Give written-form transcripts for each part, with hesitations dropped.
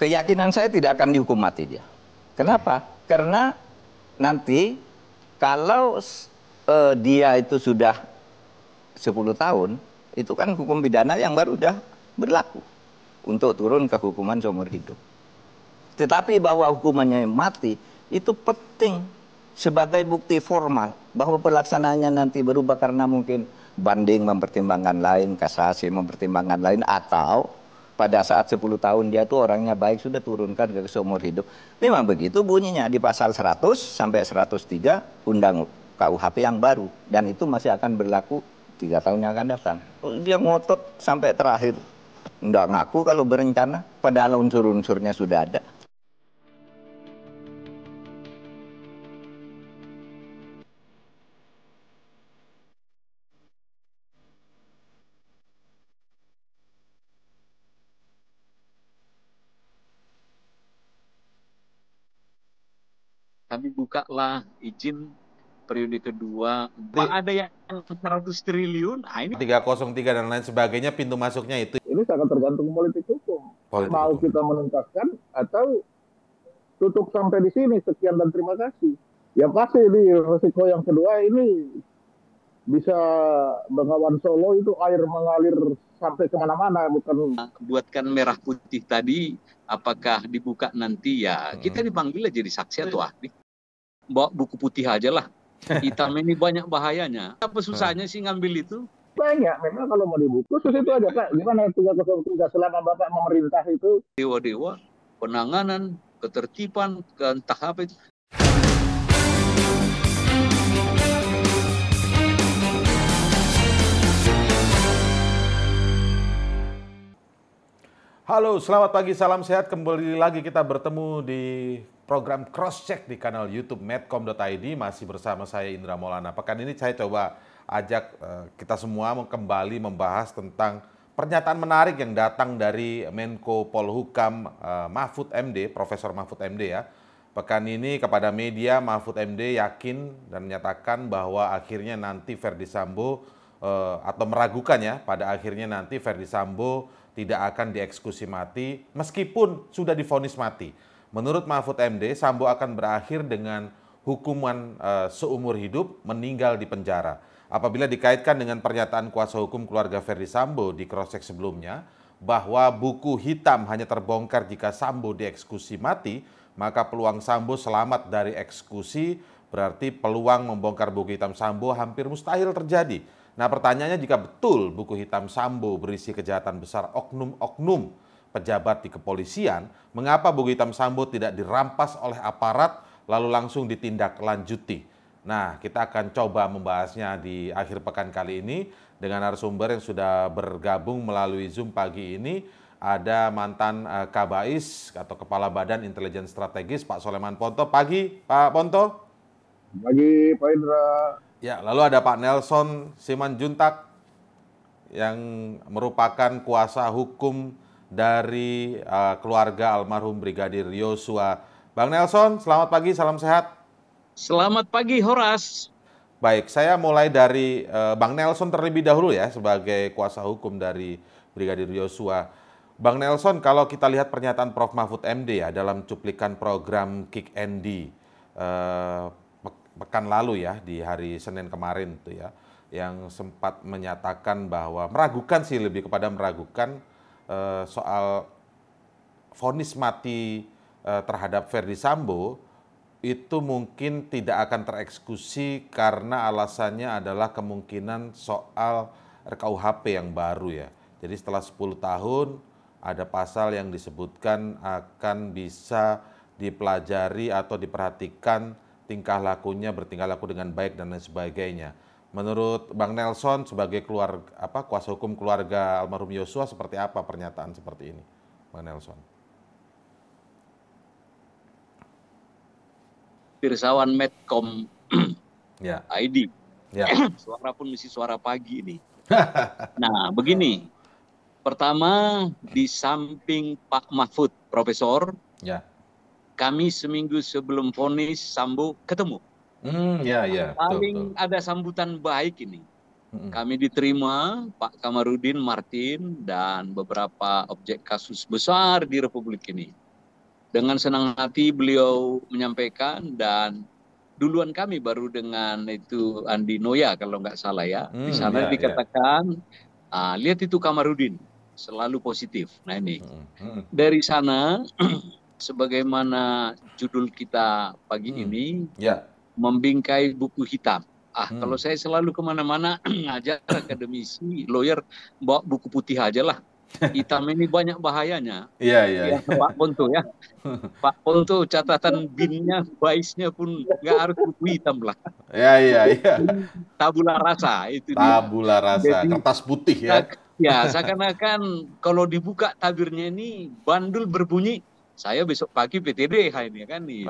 keyakinan saya tidak akan dihukum mati dia. Kenapa? Karena nanti kalau dia itu sudah 10 tahun, itu kan hukum pidana yang baru sudah berlaku untuk turun ke hukuman seumur hidup. Tetapi bahwa hukumannya mati itu penting sebagai bukti formal bahwa pelaksanaannya nanti berubah karena mungkin banding mempertimbangkan lain, kasasi mempertimbangkan lain, atau pada saat 10 tahun dia tuh orangnya baik sudah turunkan ke seumur hidup. Memang begitu bunyinya di pasal 100 sampai 103 Undang KUHP yang baru, dan itu masih akan berlaku 3 tahun yang akan datang. Dia ngotot sampai terakhir, nggak ngaku kalau berencana, padahal unsur-unsurnya sudah ada. Kami bukalah izin periode kedua. Pak, ada yang 100 triliun. Nah, ini 303 dan lain sebagainya, pintu masuknya itu. Ini sangat tergantung politik hukum. Mau kita menuntaskan atau tutup sampai di sini, sekian dan terima kasih. Ya pasti di resiko yang kedua ini bisa Bengawan Solo itu air mengalir sampai kemana-mana, bukan buatkan merah putih tadi, apakah dibuka nanti ya kita dipanggil jadi saksi atau ahli. Bawa buku putih aja lah. Hitam ini banyak bahayanya. Apa susahnya sih ngambil itu? banyak. Memang kalau mau dibuka, khusus itu aja Pak. Gimana 303 selama Bapak memerintah itu? Dewa-dewa, penanganan, ketertiban, entah apa itu. Halo, selamat pagi, salam sehat. Kembali lagi kita bertemu di program Cross Check di kanal YouTube medcom.id. Masih bersama saya Indra Maulana. Pekan ini saya coba ajak kita semua kembali membahas tentang pernyataan menarik yang datang dari Menko Polhukam Mahfud MD, Profesor Mahfud MD ya. Pekan ini kepada media, Mahfud MD yakin dan menyatakan bahwa akhirnya nanti Verdi Sambo atau meragukan ya, pada akhirnya nanti Verdi Sambo tidak akan dieksekusi mati meskipun sudah divonis mati. Menurut Mahfud MD, Sambo akan berakhir dengan hukuman seumur hidup, meninggal di penjara. Apabila dikaitkan dengan pernyataan kuasa hukum keluarga Verdi Sambo di cross-check sebelumnya, bahwa buku hitam hanya terbongkar jika Sambo dieksekusi mati, maka peluang Sambo selamat dari eksekusi berarti peluang membongkar buku hitam Sambo hampir mustahil terjadi. Nah, pertanyaannya, jika betul buku hitam Sambo berisi kejahatan besar oknum-oknum pejabat di kepolisian, mengapa buku hitam Sambo tidak dirampas oleh aparat lalu langsung ditindaklanjuti? Nah, kita akan coba membahasnya di akhir pekan kali ini dengan narasumber yang sudah bergabung melalui Zoom pagi ini. Ada mantan Kabais atau Kepala Badan Intelijen Strategis, Pak Soleman Ponto. Pagi, Pak Ponto. Pagi, Pak Indra. Ya, lalu ada Pak Nelson Simanjuntak yang merupakan kuasa hukum dari keluarga almarhum Brigadir Yosua. Bang Nelson, selamat pagi, salam sehat. Selamat pagi, Horas. Baik, saya mulai dari Bang Nelson terlebih dahulu ya, sebagai kuasa hukum dari Brigadir Yosua. Bang Nelson, kalau kita lihat pernyataan Prof. Mahfud MD ya dalam cuplikan program Kick Andy pekan lalu ya, di hari Senin kemarin itu ya, yang sempat menyatakan bahwa meragukan sih, lebih kepada meragukan soal vonis mati terhadap Verdi Sambo itu mungkin tidak akan tereksekusi karena alasannya adalah kemungkinan soal RKUHP yang baru ya. Jadi setelah 10 tahun ada pasal yang disebutkan akan bisa dipelajari atau diperhatikan tingkah lakunya, bertingkah laku dengan baik dan lain sebagainya. Menurut Bang Nelson sebagai kuasa hukum keluarga almarhum Yosua, seperti apa pernyataan seperti ini, Bang Nelson? Pirsawan Medcom ya. ID. Ya. Suara pun mesti suara pagi ini. Nah, begini. Pertama, di samping Pak Mahfud, Profesor, ya, kami seminggu sebelum vonis Sambo ketemu. Paling ada sambutan baik ini. Kami diterima Pak Kamarudin Martin dan beberapa objek kasus besar di Republik ini. Dengan senang hati beliau menyampaikan, dan duluan kami baru dengan itu Andi Noya kalau nggak salah ya. Di sana dikatakan, lihat itu Kamarudin, selalu positif. Nah ini, dari sana sebagaimana judul kita pagi ini, membingkai buku hitam. Kalau saya selalu kemana-mana ngajar akademisi, lawyer, bawa buku putih aja lah. Hitam ini banyak bahayanya. Iya. Pak Ponto ya. Pak Ponto catatan BIN-nya, BAIS-nya pun nggak harus buku hitam lah. Iya. Tabula rasa itu dia. Tabula rasa, jadi, kertas putih ya. Ya, seakan-akan kalau dibuka tabirnya ini bandul berbunyi, saya besok pagi PTD ini kan nih.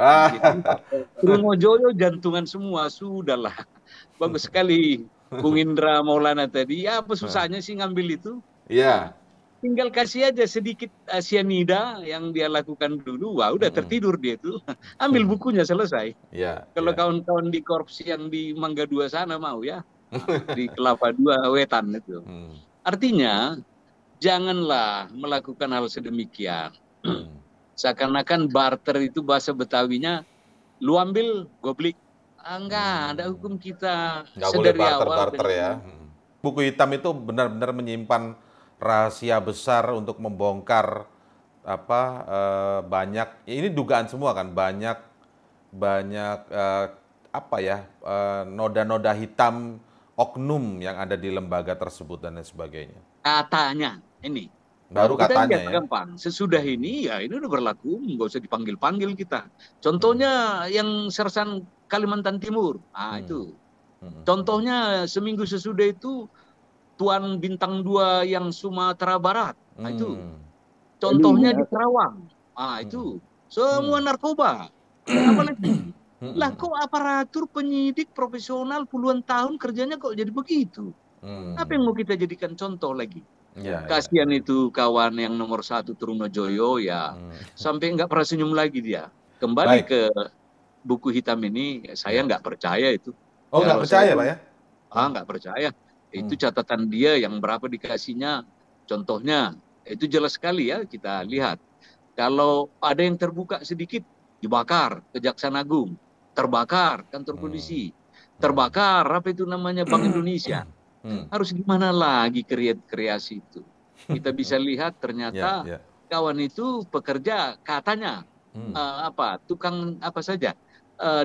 Trunojoyo jantungan semua, sudahlah. Bagus sekali Bung Indra Maulana tadi. Ya apa susahnya sih ngambil itu? Iya. Tinggal kasih aja sedikit cyanida yang dia lakukan dulu, wah udah tertidur dia tuh. Ambil bukunya selesai. Kalau kawan-kawan di korupsi yang di Mangga 2 sana mau ya, di Kelapa 2 Wetan itu. Artinya janganlah melakukan hal sedemikian. Seakan-akan barter itu bahasa Betawinya, lu ambil goblik. Enggak ada hukum kita. Nggak boleh barter ya. Buku hitam itu benar-benar menyimpan rahasia besar untuk membongkar banyak, ini dugaan semua kan, banyak noda-noda hitam oknum yang ada di lembaga tersebut dan lain sebagainya. Katanya ini baru katanya ya. Gampang. Sesudah ini ya ini udah berlaku, nggak usah dipanggil-panggil kita. Contohnya yang Sersan Kalimantan Timur, itu. Contohnya seminggu sesudah itu Tuan Bintang 2 yang Sumatera Barat, itu. Contohnya di Kerawang, itu. Semua narkoba. Apalagi? Lah kok aparatur penyidik profesional puluhan tahun kerjanya kok jadi begitu? Apa yang mau kita jadikan contoh lagi? Kasihan itu kawan yang nomor 1 Trunojoyo ya, sampai nggak pernah senyum lagi dia. Kembali ke buku hitam ini, saya nggak percaya itu. Oh nggak percaya Pak ya? Nggak percaya. Itu catatan dia yang berapa dikasihnya, contohnya itu jelas sekali ya, kita lihat. Kalau ada yang terbuka sedikit, dibakar Kejaksaan Agung, terbakar kantor polisi, terbakar apa itu namanya Bank Indonesia. Harus gimana lagi kreasi itu? Kita bisa lihat ternyata kawan itu pekerja katanya tukang apa saja,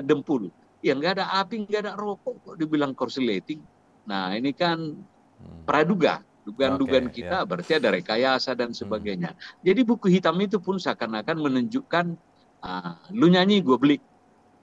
dempul. Ya nggak ada api, nggak ada rokok, kok dibilang korsleting. Nah ini kan praduga, dugaan-dugaan kita berarti ada rekayasa dan sebagainya. Jadi buku hitam itu pun seakan-akan menunjukkan lu nyanyi gue beli,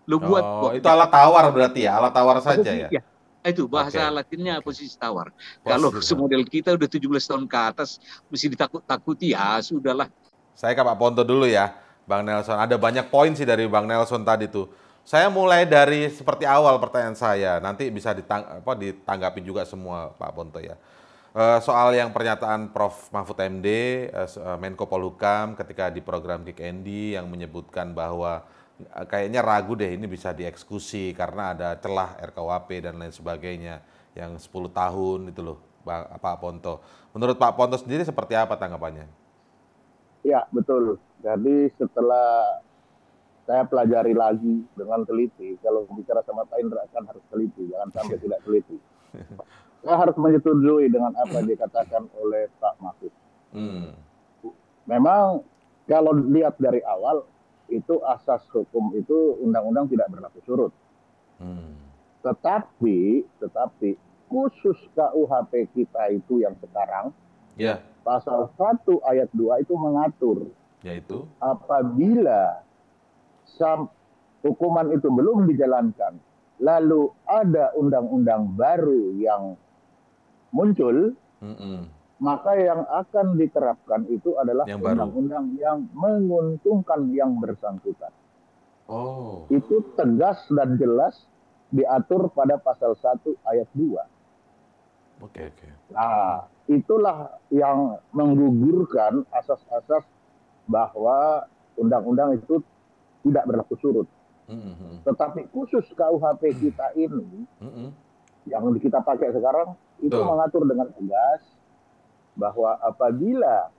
lu buat itu alat tawar berarti ya, alat tawar saja ya. Itu bahasa latinnya posisi tawar. Kalau semodel kita udah 17 tahun ke atas mesti ditakut-takuti, ya sudahlah. Saya ke Pak Ponto dulu ya, Bang Nelson. Ada banyak poin sih dari Bang Nelson tadi tuh. Saya mulai dari seperti awal pertanyaan saya, nanti bisa ditanggapi juga semua Pak Ponto ya. Soal yang pernyataan Prof. Mahfud MD, Menko Polhukam ketika di program Kick Andy yang menyebutkan bahwa kayaknya ragu deh ini bisa dieksekusi karena ada celah RKUHP dan lain sebagainya yang 10 tahun itu loh Pak Ponto. Menurut Pak Ponto sendiri seperti apa tanggapannya? Ya betul, jadi setelah saya pelajari lagi dengan teliti, kalau bicara sama Pak Indra kan harus teliti, jangan sampai tidak teliti. Saya harus menyetujui dengan apa yang dikatakan oleh Pak Mahfud. Memang kalau lihat dari awal, itu asas hukum itu undang-undang tidak berlaku surut. Tetapi khusus KUHP kita itu yang sekarang, pasal 1 ayat 2 itu mengatur, yaitu apabila hukuman itu belum dijalankan, lalu ada undang-undang baru yang muncul, maka yang akan diterapkan itu adalah undang-undang yang menguntungkan yang bersangkutan. Itu tegas dan jelas diatur pada pasal 1 ayat 2. Nah, itulah yang menggugurkan asas-asas bahwa undang-undang itu tidak berlaku surut. Tetapi khusus KUHP kita ini, yang kita pakai sekarang, itu mengatur dengan tegas bahwa apabila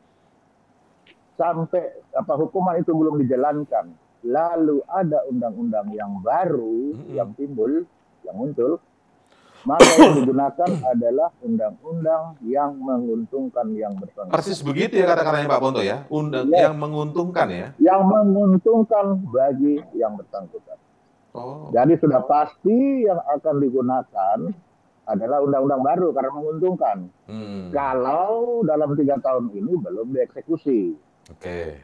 sampai hukuman itu belum dijalankan, lalu ada undang-undang yang baru yang muncul, maka yang digunakan adalah undang-undang yang menguntungkan yang bersangkutan. Persis begitu ya kata-katanya Pak Ponto ya, yang menguntungkan ya. Yang menguntungkan bagi yang bersangkutan. Jadi sudah pasti yang akan digunakan adalah undang-undang baru karena menguntungkan. Kalau dalam 3 tahun ini belum dieksekusi. Oke.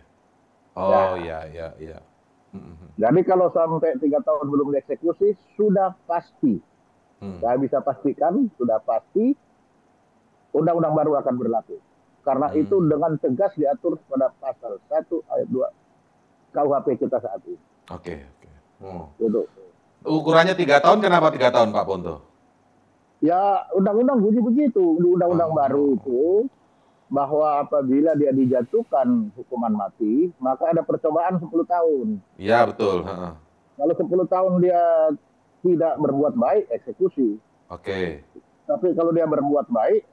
Ya. Jadi kalau sampai 3 tahun belum dieksekusi, sudah pasti. Saya bisa pastikan, sudah pasti undang-undang baru akan berlaku. Karena itu dengan tegas diatur pada pasal 1 ayat 2 KUHP kita saat ini. Oke. Gitu. Ukurannya 3 tahun, kenapa 3 tahun Pak Ponto? Ya, undang-undang bunyi begitu. Undang-undang baru itu, bahwa apabila dia dijatuhkan hukuman mati, maka ada percobaan 10 tahun. Iya, betul. Kalau 10 tahun dia tidak berbuat baik, eksekusi. Oke. Tapi kalau dia berbuat baik,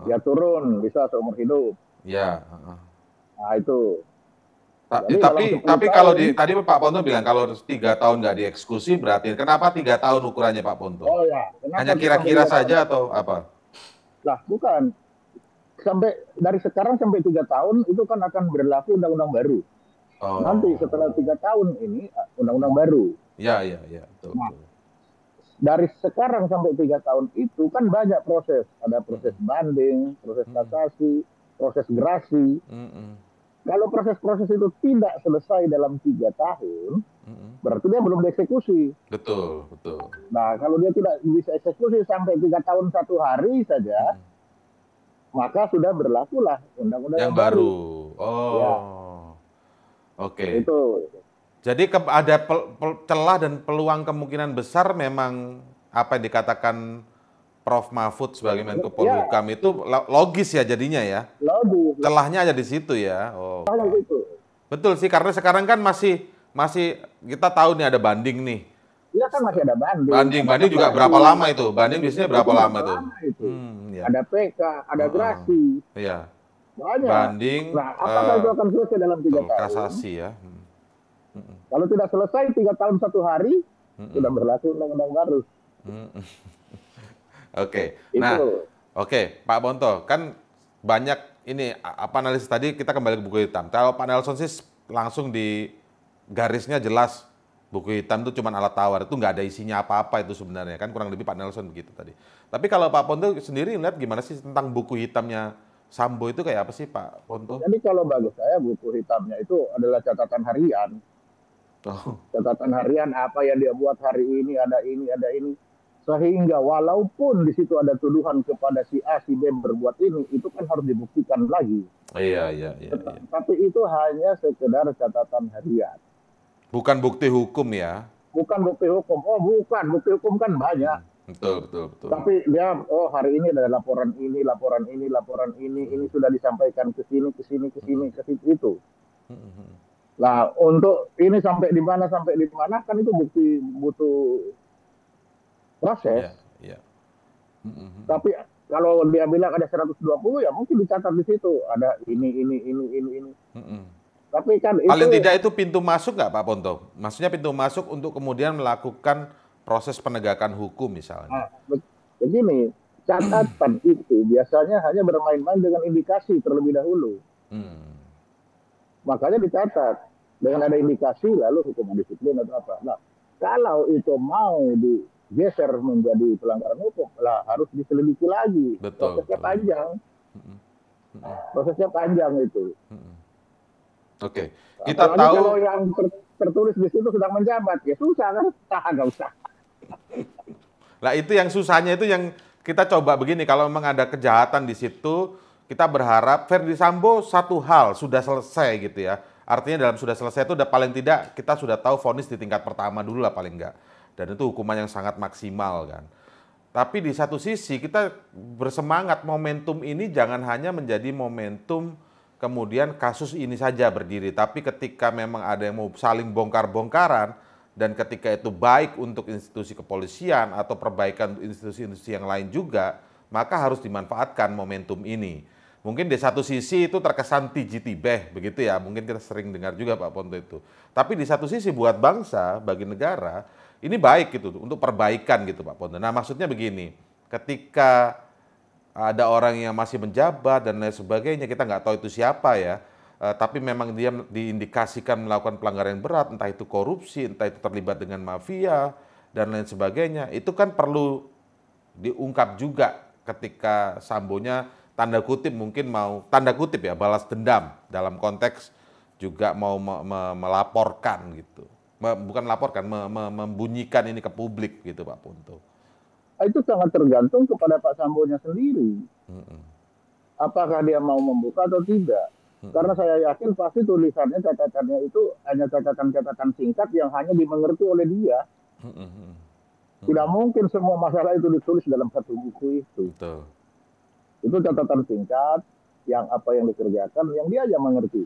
dia turun, bisa seumur hidup. Iya. Nah, itu. Tapi kalau tadi Pak Ponto bilang kalau 3 tahun nggak dieksekusi, berarti kenapa 3 tahun ukurannya Pak Ponto? Oh ya. Hanya kira-kira saja atau apa? Lah, bukan. Dari sekarang sampai 3 tahun itu kan akan berlaku undang-undang baru. Nanti setelah 3 tahun ini undang-undang baru. Iya, betul. Nah, dari sekarang sampai 3 tahun itu kan banyak proses. Ada proses banding, proses kasasi, proses gerasi. Kalau proses-proses itu tidak selesai dalam 3 tahun, berarti dia belum dieksekusi. Betul. Nah, kalau dia tidak bisa eksekusi sampai 3 tahun 1 hari saja, maka sudah berlakulah undang-undang yang baru. Oke. Itu. Jadi ada celah dan peluang kemungkinan besar memang apa yang dikatakan Prof. Mahfud sebagai Menko Polhukam itu logis ya jadinya ya. Logis. Celahnya ada di situ ya. Itu. Betul sih, karena sekarang kan masih kita tahu nih ada banding nih. Iya kan masih ada banding. Banding juga berapa lama itu? Banding biasanya berapa lama itu? Ya. Ada PK, ada gerasi. Iya. Banyak. Banding. Nah, apakah itu akan selesai dalam 3 tahun? Kasasi ya. Kalau tidak selesai 3 tahun 1 hari, sudah berlaku undang-undang baru. Oke. Nah, Pak Ponto, kan banyak ini analisis tadi kita kembali ke buku hitam. Kalau Pak Nelson sih langsung di garisnya jelas buku hitam itu cuma alat tawar, itu nggak ada isinya apa-apa itu sebenarnya kan, kurang lebih Pak Nelson begitu tadi. Tapi kalau Pak Ponto sendiri lihat gimana sih tentang buku hitamnya Sambo itu kayak apa sih Pak Ponto? Jadi kalau bagi saya buku hitamnya itu adalah catatan harian. Catatan harian apa yang dia buat hari ini, ada ini. Sehingga walaupun di situ ada tuduhan kepada si A, si B berbuat ini, itu kan harus dibuktikan lagi. Iya. Tapi itu hanya sekedar catatan harian. Bukan bukti hukum ya? Bukan bukti hukum. Bukan. Bukti hukum kan banyak. Betul. Tapi dia, hari ini ada laporan ini sudah disampaikan ke sini, itu. Nah, untuk ini sampai di mana kan itu butuh proses. Iya. Tapi kalau dia bilang ada 120 ya mungkin dicatat di situ ada ini. Tapi kan paling tidak itu pintu masuk nggak Pak Ponto? Maksudnya pintu masuk untuk kemudian melakukan proses penegakan hukum misalnya. Begini, catatan itu biasanya hanya bermain-main dengan indikasi terlebih dahulu. Makanya dicatat. Dengan ada indikasi lalu hukuman disiplin atau apa. Nah, kalau itu mau digeser menjadi pelanggaran hukum, harus diselidiki lagi. Prosesnya panjang. Prosesnya panjang itu. Oke. Kita tahu kalau yang tertulis di situ sedang menjabat, ya susah kan? Nggak usah. Nah, itu yang susahnya itu yang kita coba begini, kalau memang ada kejahatan di situ, kita berharap Verdi Sambo satu hal sudah selesai gitu ya. Artinya dalam sudah selesai itu udah paling tidak kita sudah tahu vonis di tingkat pertama dulu lah paling enggak. Dan itu hukuman yang sangat maksimal kan. Tapi di satu sisi kita bersemangat momentum ini jangan hanya menjadi momentum kemudian kasus ini saja berdiri. Tapi ketika memang ada yang mau saling bongkar-bongkaran dan ketika itu baik untuk institusi kepolisian atau perbaikan institusi-institusi yang lain juga, maka harus dimanfaatkan momentum ini. Mungkin di satu sisi itu terkesan tijitibeh begitu ya, mungkin kita sering dengar juga Pak Ponto itu. Tapi di satu sisi buat bangsa, bagi negara, ini baik gitu untuk perbaikan gitu Pak Ponto. Nah maksudnya begini, ketika ada orang yang masih menjabat dan lain sebagainya, kita nggak tahu itu siapa ya, tapi memang dia diindikasikan melakukan pelanggaran yang berat, entah itu korupsi, entah itu terlibat dengan mafia, dan lain sebagainya, itu kan perlu diungkap juga ketika Sambonya tanda kutip mungkin mau, tanda kutip ya, balas dendam dalam konteks juga mau melaporkan gitu. Bukan melaporkan, membunyikan ini ke publik gitu Pak Ponto. Itu sangat tergantung kepada Pak Sambonya sendiri. Apakah dia mau membuka atau tidak. Karena saya yakin pasti tulisannya, catatannya itu hanya catatan-catatan singkat yang hanya dimengerti oleh dia. Tidak mungkin semua masalah itu ditulis dalam satu buku itu. Betul. Itu catatan singkat yang apa yang dikerjakan, yang dia aja mengerti.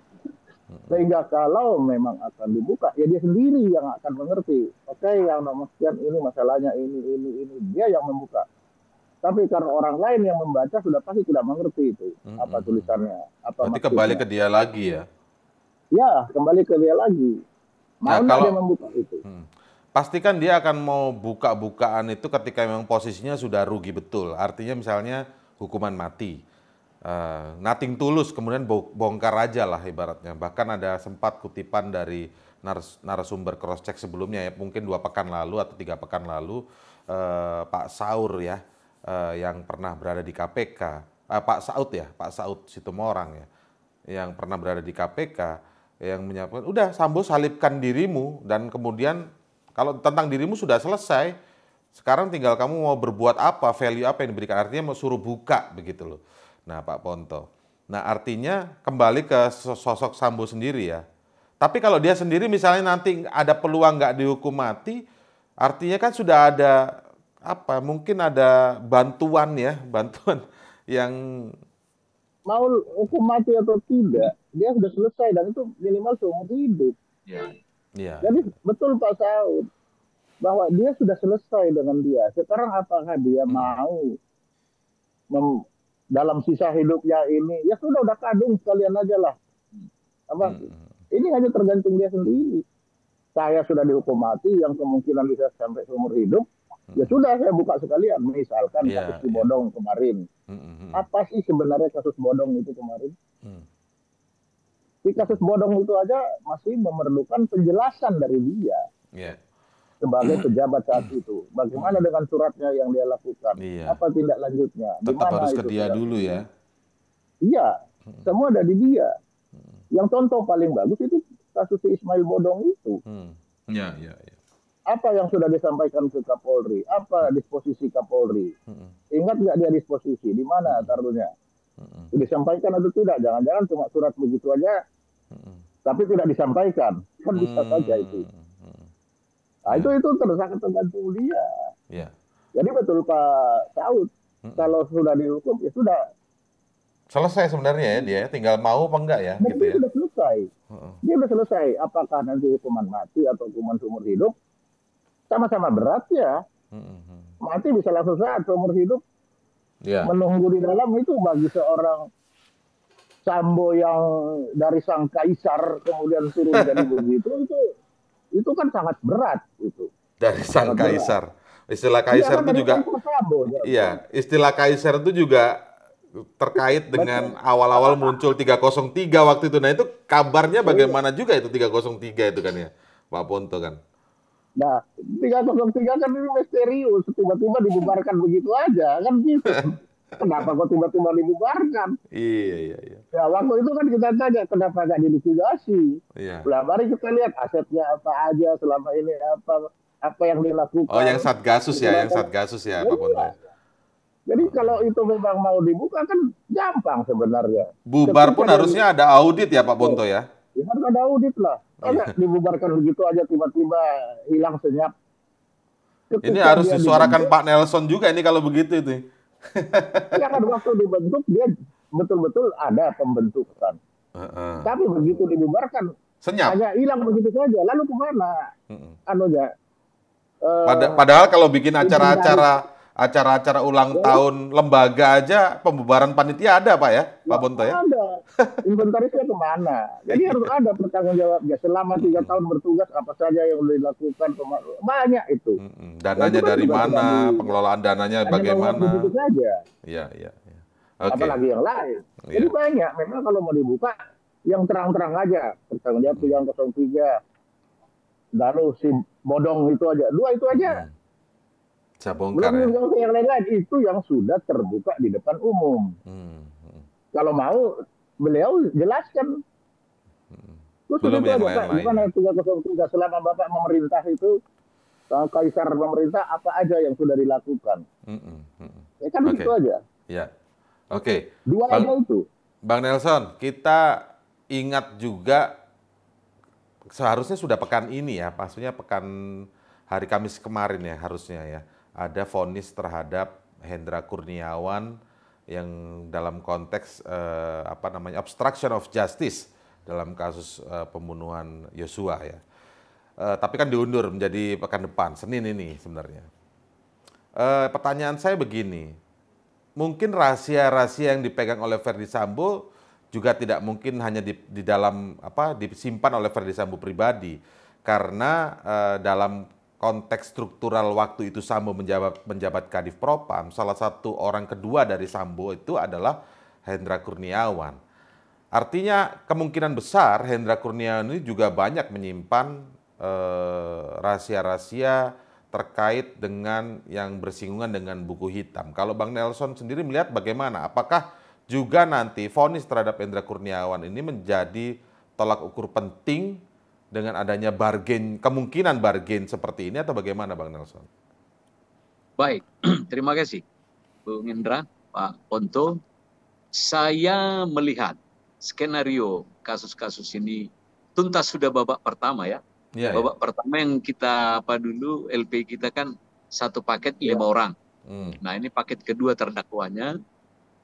Sehingga kalau memang akan dibuka, ya dia sendiri yang akan mengerti. Oke, yang nomor sekian ini masalahnya ini. Dia yang membuka. Tapi karena orang lain yang membaca sudah pasti tidak mengerti itu. Apa tulisannya. Apa berarti maksudnya. Kembali ke dia lagi ya? Ya, kembali ke dia lagi. Mau Nah, dia membuka itu. Pastikan dia akan mau buka-bukaan itu ketika memang posisinya sudah rugi betul. Artinya misalnya hukuman mati. Nothing tulus, kemudian bongkar aja lah ibaratnya. Bahkan ada sempat kutipan dari narasumber cross check sebelumnya ya, mungkin 2 pekan lalu atau 3 pekan lalu, Pak Saur ya, yang pernah berada di KPK, Pak Saud Situmorang ya, yang pernah berada di KPK, yang menyampaikan, udah Sambo salibkan dirimu, dan kemudian kalau tentang dirimu sudah selesai, sekarang tinggal kamu mau berbuat apa, value apa yang diberikan, artinya mau suruh buka begitu loh. Nah Pak Ponto, nah artinya kembali ke sosok Sambo sendiri ya. Tapi kalau dia sendiri misalnya nanti ada peluang nggak dihukum mati, artinya kan sudah ada apa? Mungkin ada bantuan ya, bantuan yang mau hukum mati atau tidak, dia sudah selesai dan itu minimal seumur hidup. ya. Jadi betul Pak Saud bahwa dia sudah selesai dengan dia. Sekarang apakah dia mau dalam sisa hidupnya ini, ya sudah kadung sekalian aja lah. Ini hanya tergantung dia sendiri. Saya sudah dihukum mati yang kemungkinan bisa sampai seumur hidup, ya sudah saya buka sekalian. Misalkan kasus Bodong kemarin. Apa sih sebenarnya kasus Bodong itu kemarin? Di kasus Bodong itu aja masih memerlukan penjelasan dari dia. Sebagai pejabat saat itu. Bagaimana dengan suratnya yang dia lakukan? Apa tindak lanjutnya? Tetap harus ke dia dulu ya? Iya, semua ada di dia. Yang contoh paling bagus itu kasus Ismail Bodong itu. Apa yang sudah disampaikan ke Kapolri? Apa disposisi Kapolri? Ingat nggak dia disposisi? Di mana taruhnya? Disampaikan atau tidak? Jangan-jangan cuma surat begitu aja, tapi tidak disampaikan. Kan bisa saja itu. Nah, itu sangat tergantung dia. Jadi betul Pak Saud, kalau sudah dihukum ya sudah selesai sebenarnya ya dia, tinggal mau apa enggak ya? Gitu ya? Sudah selesai. Dia sudah selesai. Apakah nanti hukuman mati atau hukuman seumur hidup? Sama-sama berat ya. Mati bisa langsung saat, seumur hidup. Menunggu di dalam itu bagi seorang Sambo yang dari sang kaisar kemudian turun jadi begitu, itu kan sangat berat itu. Dari sang kaisar. Istilah kaisar itu juga istilah kaisar itu juga terkait dengan awal-awal muncul 303 waktu itu. Nah, itu kabarnya bagaimana juga itu 303 itu kan ya, Pak Ponto kan. Nah, 303 kan ini misterius, tiba-tiba dibubarkan begitu aja kan gitu. Kenapa kok tiba-tiba dibubarkan? Iya. Ya waktu itu kan kita tanya kenapa nggak dilikuidasi. Nah, mari kita lihat asetnya apa aja selama ini, apa yang dilakukan. Oh, yang Satgasus ya, Pak Ponto. Jadi kalau itu memang mau dibuka kan gampang sebenarnya. Bubar pun harusnya ada audit ya Pak Ponto ya? Ya harus ada audit lah. Karena dibubarkan begitu aja tiba-tiba hilang senyap. Ini harus disuarakan Pak Nelson juga ini kalau begitu itu. Ya kan waktu dibentuk dia betul-betul ada pembentukan. Tapi begitu dibubarkan senyap. Hanya hilang begitu saja. Lalu kemana? Padahal kalau bikin acara-acara ulang tahun lembaga aja pembubaran panitia ada Pak ya, Pak Bonto ya? Ada. Inventarisnya kemana? Jadi harus ada pertanggung jawabnya. Selama 3 tahun bertugas apa saja yang sudah dilakukan, banyak itu. Dananya itu kan dari juga mana, pengelolaan dananya bagaimana? Begitu saja. Iya. Apalagi yang lain. Jadi Iya. banyak. Memang kalau mau dibuka, yang terang-terang aja. Pertanggung jawab yang 03. Lalu si bodong itu aja. 2 itu aja. Saya bongkar Belum ya. yang lain-lain. Itu yang sudah terbuka di depan umum. Kalau mau, beliau jelaskan. Belum yang lain-lain. Gimana 303 selama Bapak memerintah itu, kaisar pemerintah, apa aja yang sudah dilakukan. Ya kan begitu aja. Ya. Oke. 2 aja itu. Bang Nelson, kita ingat juga seharusnya sudah pekan ini ya, maksudnya pekan hari Kamis kemarin ya harusnya ya, ada vonis terhadap Hendra Kurniawan yang dalam konteks obstruction of justice dalam kasus pembunuhan Yosua ya. Tapi kan diundur menjadi pekan depan, Senin ini sebenarnya. Pertanyaan saya begini, mungkin rahasia-rahasia yang dipegang oleh Verdi Sambo juga tidak mungkin hanya di dalam disimpan oleh Verdi Sambo pribadi, karena dalam konteks struktural waktu itu Sambo menjabat Kadif Propam, salah satu orang kedua dari Sambo itu adalah Hendra Kurniawan. Artinya kemungkinan besar Hendra Kurniawan ini juga banyak menyimpan rahasia-rahasia terkait dengan yang bersinggungan dengan buku hitam. Kalau Bang Nelson sendiri melihat bagaimana? Apakah juga nanti vonis terhadap Hendra Kurniawan ini menjadi tolak ukur penting dengan adanya kemungkinan bargain seperti ini, atau bagaimana Bang Nelson? Baik, terima kasih Bung Indra, Pak Ponto. Saya melihat skenario kasus-kasus ini tuntas sudah babak pertama ya. Babak pertama yang kita dulu LP kita kan satu paket 5 orang. Nah ini paket kedua terdakwanya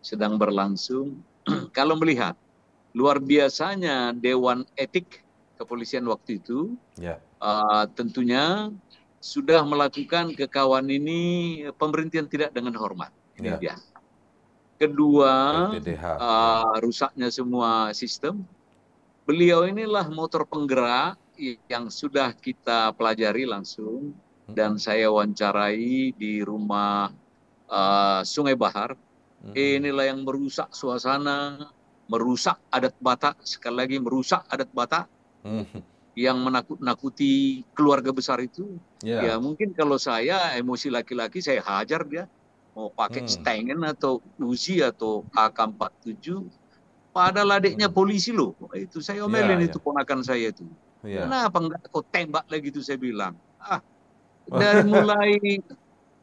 sedang berlangsung. Kalau melihat luar biasanya Dewan Etik Kepolisian waktu itu, tentunya sudah melakukan ke kawan ini pemberhentian tidak dengan hormat. Ini dia. Kedua, rusaknya semua sistem. Beliau inilah motor penggerak yang sudah kita pelajari langsung, dan saya wawancarai di rumah Sungai Bahar. Inilah yang merusak suasana, merusak adat Batak, sekali lagi merusak adat Batak, yang menakut-nakuti keluarga besar itu. Ya mungkin kalau saya emosi laki-laki saya hajar dia, mau pakai Stengen atau Uzi atau AK-47, padahal adiknya polisi loh. Itu saya omelin itu ponakan saya itu. Kenapa enggak kau tembak lagi itu, saya bilang.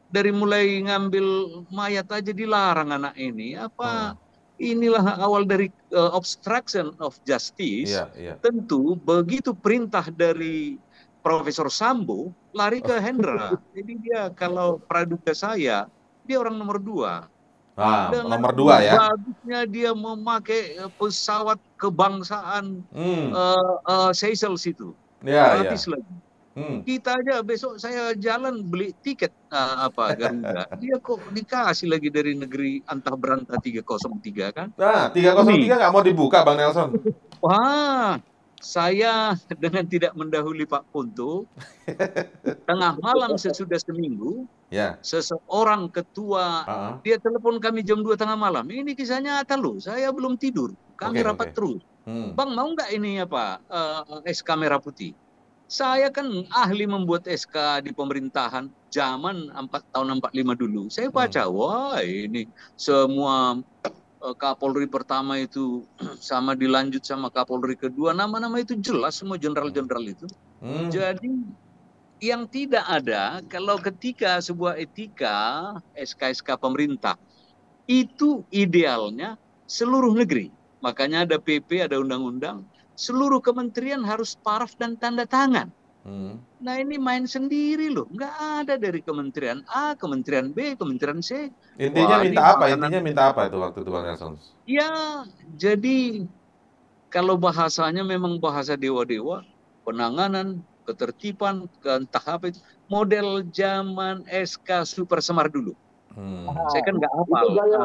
Dari mulai ngambil mayat aja dilarang anak ini. Inilah awal dari obstruction of justice. Tentu begitu perintah dari Profesor Sambo lari ke Hendra. Jadi dia kalau praduga saya, dia orang nomor 2. Nomor 2 ya. Bagusnya dia memakai pesawat kebangsaan Seychelles itu. Gratis lagi. Kita aja besok saya jalan beli tiket Garuda. Dia kok dikasih lagi dari negeri antah berantah 303 kan? Nah, 303 nggak mau dibuka Bang Nelson. Wah, saya dengan tidak mendahului Pak Ponto, tengah malam sesudah seminggu, seseorang ketua, dia telepon kami jam 2 tengah malam. Ini kisah nyata loh, saya belum tidur. Kami rapat terus. Bang, mau nggak ini SK merah putih? Saya kan ahli membuat SK di pemerintahan zaman tahun 45 dulu. Saya baca, wah ini semua Kapolri pertama itu sama dilanjut sama Kapolri kedua, nama-nama itu jelas semua jenderal-jenderal itu. Jadi yang tidak ada kalau ketika sebuah etika SK-SK pemerintah itu idealnya seluruh negeri. Makanya ada PP, ada undang-undang. Seluruh kementerian harus paraf dan tanda tangan. Nah ini main sendiri loh, nggak ada dari kementerian A, kementerian B, kementerian C. Intinya minta apa itu waktu itu Bang Nelson? Ya, jadi kalau bahasanya memang bahasa dewa-dewa, penanganan, ketertiban, entah apa itu, model zaman SK Super Semar dulu. Saya kan nggak hafal. Itu gaya,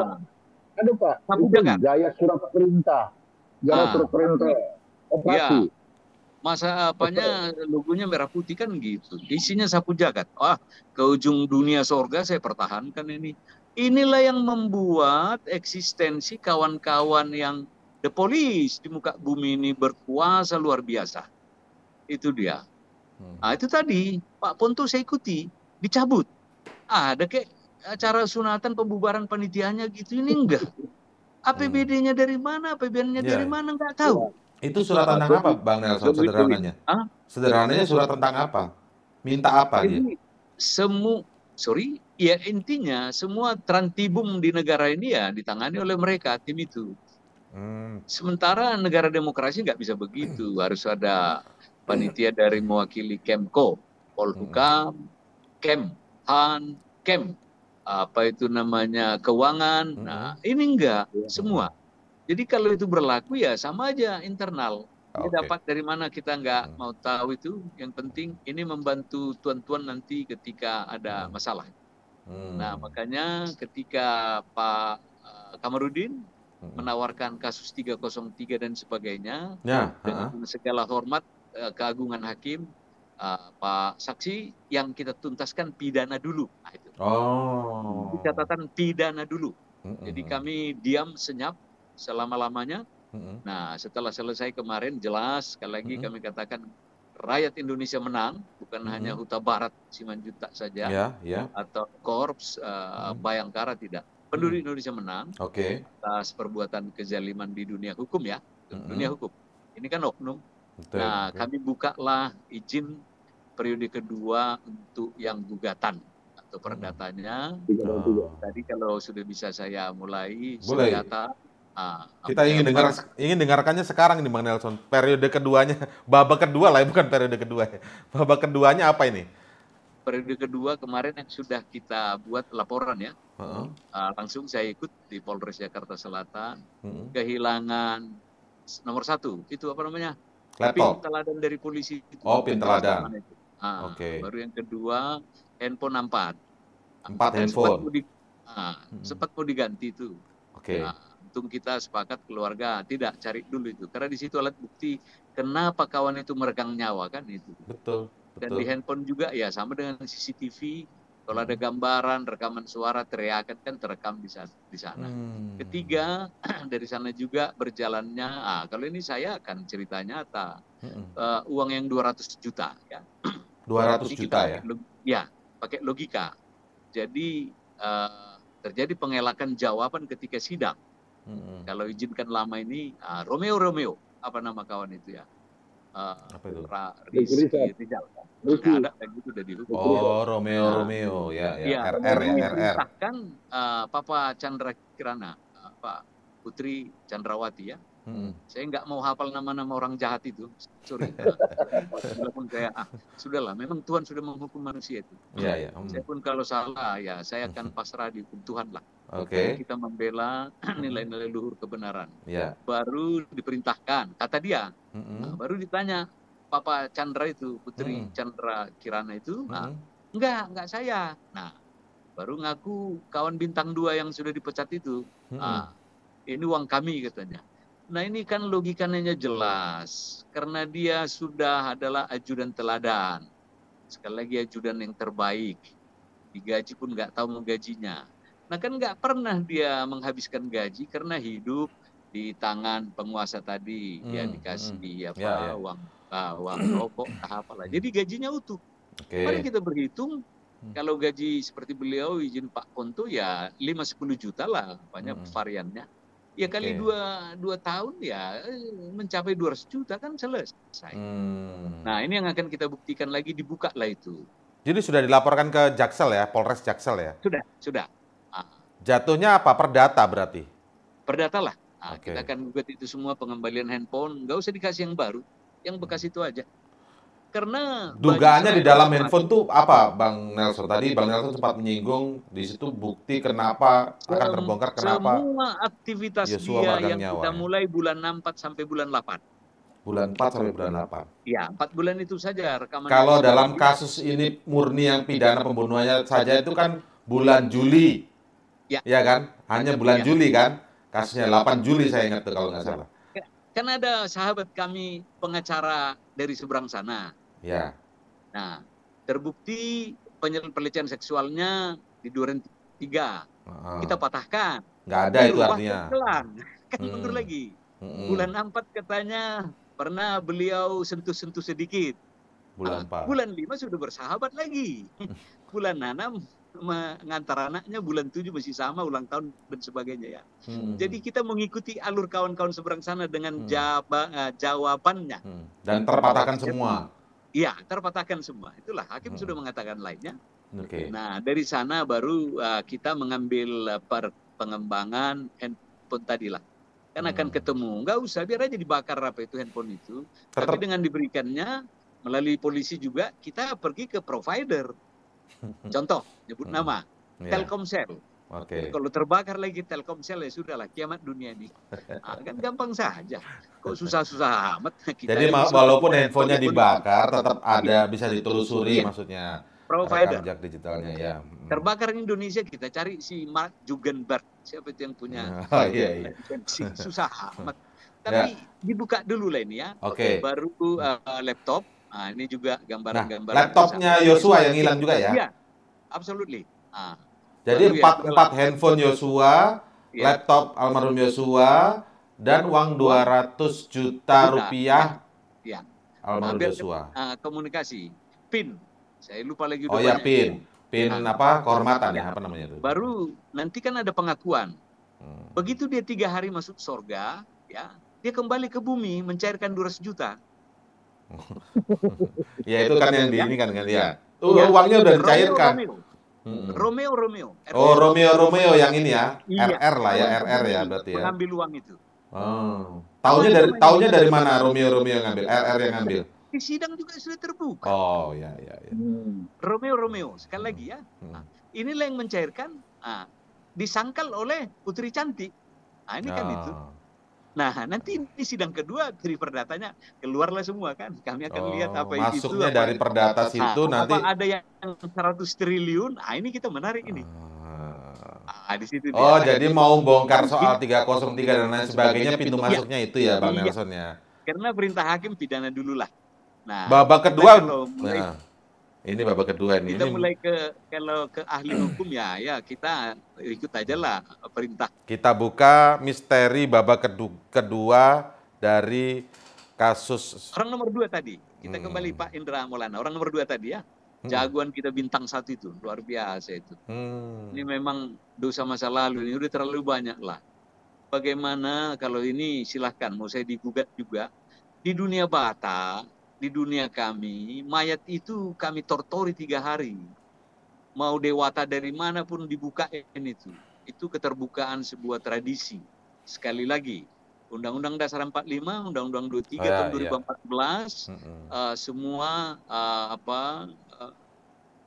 aduh Pak, Sapu itu jagat. gaya surat perintah. Gaya surat perintah operasi. Ya, masa apanya logonya merah putih kan gitu. Isinya sapu jagat. Wah, ke ujung dunia sorga saya pertahankan ini. Inilah yang membuat eksistensi kawan-kawan yang the police di muka bumi ini berkuasa luar biasa. Itu dia. Nah, itu tadi Pak Ponto saya ikuti, dicabut. Ada kayak acara sunatan pembubaran panitianya gitu, ini enggak. APBD-nya dari mana, APBN-nya dari mana, enggak tahu. Itu surat tentang apa, Bang Nelson, sederhananya? Sederhananya surat tentang apa? Minta apa dia? Ya intinya semua trantibum di negara ini ya ditangani oleh mereka, tim itu. Sementara negara demokrasi nggak bisa begitu, harus ada panitia dari mewakili Kemko, Polhukam, Kemhan, apa itu namanya, keuangan. Nah, ini enggak semua. Jadi kalau itu berlaku ya sama aja internal. Ini dapat dari mana kita nggak mau tahu itu. Yang penting ini membantu tuan-tuan nanti ketika ada masalah. Nah, makanya ketika Pak Kamarudin menawarkan kasus 303 dan sebagainya, dengan segala hormat keagungan hakim, Pak Saksi, yang kita tuntaskan pidana dulu. Nah, itu. Catatan pidana dulu. Jadi kami diam senyap selama-lamanya. Nah, setelah selesai kemarin jelas sekali lagi kami katakan rakyat Indonesia menang, bukan hanya Huta Barat Simanjuntak saja, atau Korps Bayangkara, tidak. Penduduk Indonesia menang atas perbuatan kezaliman di dunia hukum ya, dunia hukum. Ini kan oknum. Nah, kami bukalah izin periode kedua untuk yang gugatan atau perdatanya. Tadi kalau sudah bisa saya mulai senjata. Kita ingin dengarkannya sekarang ini, Bang Nelson. Periode keduanya, babak kedua lah, bukan periode kedua. Babak keduanya apa ini? Periode kedua kemarin yang sudah kita buat laporan ya. Langsung saya ikut di Polres Jakarta Selatan. Kehilangan nomor 1, itu apa namanya? Pin teladan dari polisi itu. Pin teladan. Baru yang kedua, handphone 4 handphone. Sempat mau diganti itu. Untung kita sepakat keluarga tidak cari dulu itu, karena di situ alat bukti kenapa kawan itu meregang nyawa kan itu. Betul. Dan di handphone juga ya sama dengan CCTV, kalau ada gambaran, rekaman suara, teriakan kan terekam di sana. Ketiga, dari sana juga berjalannya, kalau ini saya akan cerita nyata, uang yang 200 juta ya. 200 juta ya? Ya, pakai logika. Jadi terjadi pengelakan jawaban ketika sidang. Kalau izinkan lama ini, Romeo, apa nama kawan itu ya? Apa itu? Rizal. Ada gitu udah dihukum. Romeo, ya. RR. Diperintahkan Papa Chandra Kirana, Pak Putri Chandrawati ya. Saya nggak mau hafal nama-nama orang jahat itu, sorry. Walaupun saya, sudahlah, memang Tuhan sudah menghukum manusia itu. Saya pun kalau salah, ya saya akan pasrah di hukum Tuhan lah. Kita membela nilai-nilai luhur kebenaran. Baru diperintahkan, kata dia, baru ditanya, Papa Chandra itu, Putri Chandra Kirana itu, enggak saya. Nah, baru ngaku kawan bintang 2 yang sudah dipecat itu, ini uang kami katanya. Nah, ini kan logikanya jelas, karena dia sudah adalah ajudan teladan. Sekali lagi ajudan yang terbaik, digaji pun nggak tahu mau gajinya. Nah, kan nggak pernah dia menghabiskan gaji karena hidup di tangan penguasa tadi, dia dikasih uang rokok, apalah. Jadi gajinya utuh. Mari kita berhitung, kalau gaji seperti beliau izin Pak Ponto ya 5-10 juta lah, banyak variannya. Ya kali 2 tahun ya mencapai 200 juta kan selesai. Nah, ini yang akan kita buktikan lagi, dibuka lah itu. Jadi sudah dilaporkan ke Jaksel ya, Polres Jaksel ya? Sudah. Jatuhnya apa? Perdata berarti? Perdata lah. Kita akan gugat itu semua, pengembalian handphone, nggak usah dikasih yang baru, yang bekas itu aja. Karena dugaannya di dalam handphone tuh apa, Bang Nelson? Tadi Bang Nelson sempat menyinggung di situ bukti kenapa akan terbongkar, kenapa semua aktivitas dia yang kita mulai bulan 4 sampai bulan 8. Bulan 4 sampai bulan 8. Ya, 4 bulan itu saja rekaman. Kalau dalam kasus ini murni yang pidana pembunuhannya saja itu kan bulan Juli Ya kan? Hanya bulan Juli kan? Kasusnya 8 Juli saya ingat tuh kalau nggak salah. Kan ada sahabat kami pengacara dari seberang sana. Ya. Nah, terbukti pelecehan seksualnya di Duren 3. Kita patahkan. Nggak ada itu artinya. Kan mundur lagi. Bulan 4 katanya pernah beliau sentuh-sentuh sedikit. Bulan 4. Bulan 5 sudah bersahabat lagi. Bulan 6 mengantar anaknya, bulan 7 masih sama, ulang tahun dan sebagainya ya. Jadi kita mengikuti alur kawan-kawan seberang sana dengan jawabannya. Dan terpatahkan semua. Iya, terpatahkan semua. Itulah hakim sudah mengatakan lainnya. Okay. Nah, dari sana baru kita mengambil pengembangan handphone tadi lah. Kan akan ketemu. Nggak usah, biar aja dibakar apa itu handphone itu. Tapi dengan diberikannya melalui polisi juga, kita pergi ke provider. Contoh, nyebut nama, Telkomsel. Kalau terbakar lagi Telkomsel ya sudahlah, kiamat dunia ini. Kan gampang saja. Kok susah-susah amat. Jadi walaupun handphonenya dibakar, tetap ada bisa ditelusuri maksudnya. Provider. Jejak digitalnya ya. Terbakar Indonesia, kita cari si Mark Zuckerberg. Siapa itu yang punya? Susah amat. Tapi dibuka dulu lah ini ya. Baru laptop. Nah, ini juga gambaran-gambaran. Laptopnya Yosua yang hilang juga ya? Iya, absolutely. Jadi 4 handphone Yosua, laptop almarhum Yosua, dan uang 200 juta rupiah almarhum Yosua. Komunikasi, PIN. Saya lupa lagi. Oh ya, PIN. PIN apa? Kehormatan ya, apa namanya itu? Baru nanti kan ada pengakuan. Begitu dia 3 hari masuk surga, ya, dia kembali ke bumi mencairkan 200 juta. Ya itu kan yang di ini kan ya. Tuh uangnya udah dicairkan. Romeo. Oh, Romeo yang ini ya. RR lah ya, RR ya berarti ya. Mengambil uang itu. Taunya dari mana Romeo yang ngambil? RR yang ngambil. Di sidang juga sudah terbuka. Oh, ya. Romeo. Sekali lagi ya. Inilah yang mencairkan, disangkal oleh Putri Cantik. Ini kan itu. Nah, nanti di sidang kedua dari perdatanya keluarlah semua kan. Kami akan lihat apa itu. Masuknya dari perdata situ nanti. Apa ada yang 100 triliun? Ini kita menarik ini. Di situ jadi mau bongkar soal 303 dan lain sebagainya, pintu masuknya itu ya, Bang Nelson ya. Karena perintah hakim pidana dulu lah. Nah, babak kedua. Ini babak kedua ini. Kita mulai kalau ke ahli hukum ya kita ikut aja lah perintah. Kita buka misteri babak kedua dari kasus. Orang nomor 2 tadi, kita kembali Pak Indra Maulana. Orang nomor 2 tadi ya, jagoan kita bintang 1 itu, luar biasa itu. Ini memang dosa masa lalu, ini udah terlalu banyak lah. Bagaimana kalau ini silahkan, mau saya digugat juga. Di dunia Batak, di dunia kami, mayat itu kami tortori 3 hari. Mau dewata dari mana pun dibukain itu. Itu keterbukaan sebuah tradisi. Sekali lagi, Undang-Undang Dasar 45, Undang-Undang 23 tahun 2014, semua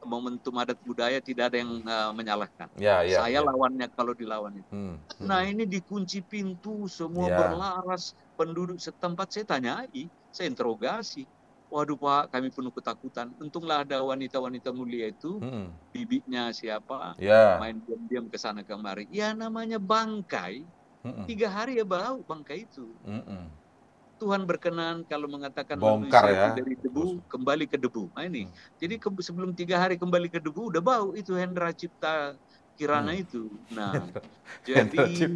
momentum adat budaya tidak ada yang menyalahkan. Saya lawannya kalau dilawan itu. Nah, ini dikunci pintu, semua berlaras, penduduk setempat saya tanyai, saya interogasi. Waduh Pak, kami penuh ketakutan. Untunglah ada wanita-wanita mulia itu, bibinya siapa, main diam-diam ke sana kemari. Ya namanya bangkai, 3 hari ya bau bangkai itu. Tuhan berkenan kalau mengatakan bongkar manusia dari debu kembali ke debu. Nah ini, jadi sebelum 3 hari kembali ke debu udah bau itu Hendra Cipta Kirana itu. Nah, jadi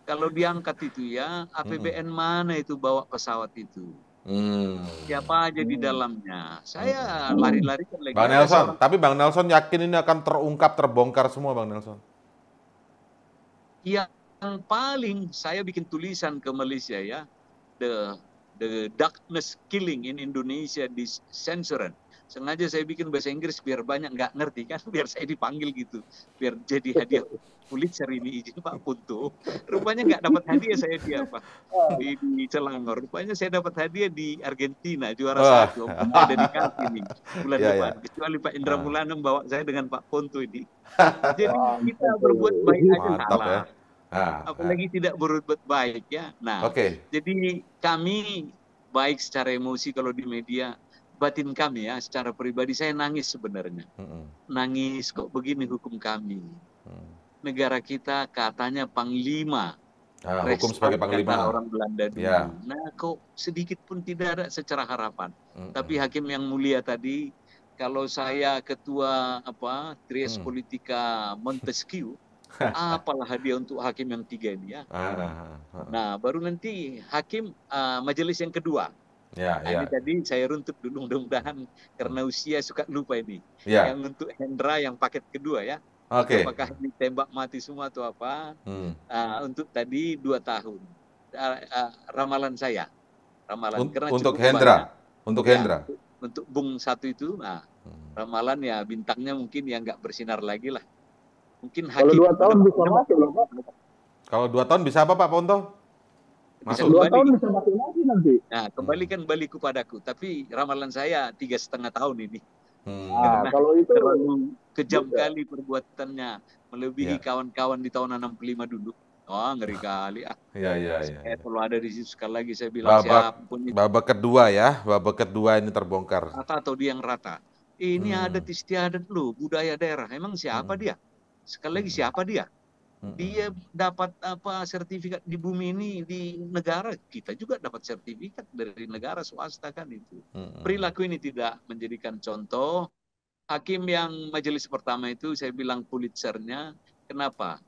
kalau diangkat itu ya, APBN mana itu bawa pesawat itu? Siapa aja di dalamnya? Saya lari-lari kan lagi. Bang Nelson, tapi Bang Nelson yakin ini akan terungkap, terbongkar semua, Bang Nelson? Yang paling saya bikin tulisan ke Malaysia ya, the darkness killing in Indonesia this censored. Sengaja saya bikin bahasa Inggris biar banyak nggak ngerti kan, biar saya dipanggil gitu, biar jadi hadiah Pulitzer ini izin Pak Punto. Rupanya nggak dapat hadiah saya di Selangor. Rupanya saya dapat hadiah di Argentina juara 1. Ada dikasih nih bulan depan. Kecuali Pak Indra Maulana membawa saya dengan Pak Punto ini. Jadi kita berbuat baik aja salah. Apalagi tidak berbuat baik ya. Nah, jadi kami baik secara emosi kalau di media. Batin kami ya, secara pribadi saya nangis sebenarnya. Nangis kok begini hukum kami. negara kita katanya panglima. Hukum sebagai panglima. Kata orang Belanda dulu. Ya. Nah, kok sedikit pun tidak ada secara harapan. Tapi hakim yang mulia tadi, kalau saya ketua Trias Politika Montesquieu, apalah hadiah untuk hakim yang 3 ini ya. Nah, baru nanti hakim majelis yang kedua. Ini tadi saya runtut dulu, mudah-mudahan karena usia suka lupa ini. Yang untuk Hendra yang paket kedua ya. Apakah ini tembak mati semua atau apa? Untuk tadi 2 tahun. Ramalan saya. Karena untuk Hendra. Untuk Hendra. Untuk Bung satu itu, ramalan ya bintangnya mungkin ya nggak bersinar lagi lah. Mungkin kalau 2 tahun bisa masuk loh Pak. Kalau 2 tahun bisa apa Pak Ponto? Masuk 2 tahun bisa masuk lagi nanti. Nah, kembalikan balik kepadaku. Tapi ramalan saya 3,5 tahun ini. Karena kalau itu terlalu kejam kali perbuatannya, melebihi kawan-kawan di tahun 65 dulu. Ngeri kali. Kalau ada di situ sekali lagi saya bilang siapapun itu. Babak kedua ya, babak kedua ini terbongkar. Rata atau dia yang rata. Ini adat istiadat loh, budaya daerah. Emang siapa dia? Sekali lagi siapa dia? Dia dapat sertifikat di bumi ini, di negara kita juga dapat sertifikat dari negara swasta kan itu. Perilaku ini tidak menjadikan contoh. Hakim yang majelis pertama itu saya bilang Pulitzer-nya, kenapa?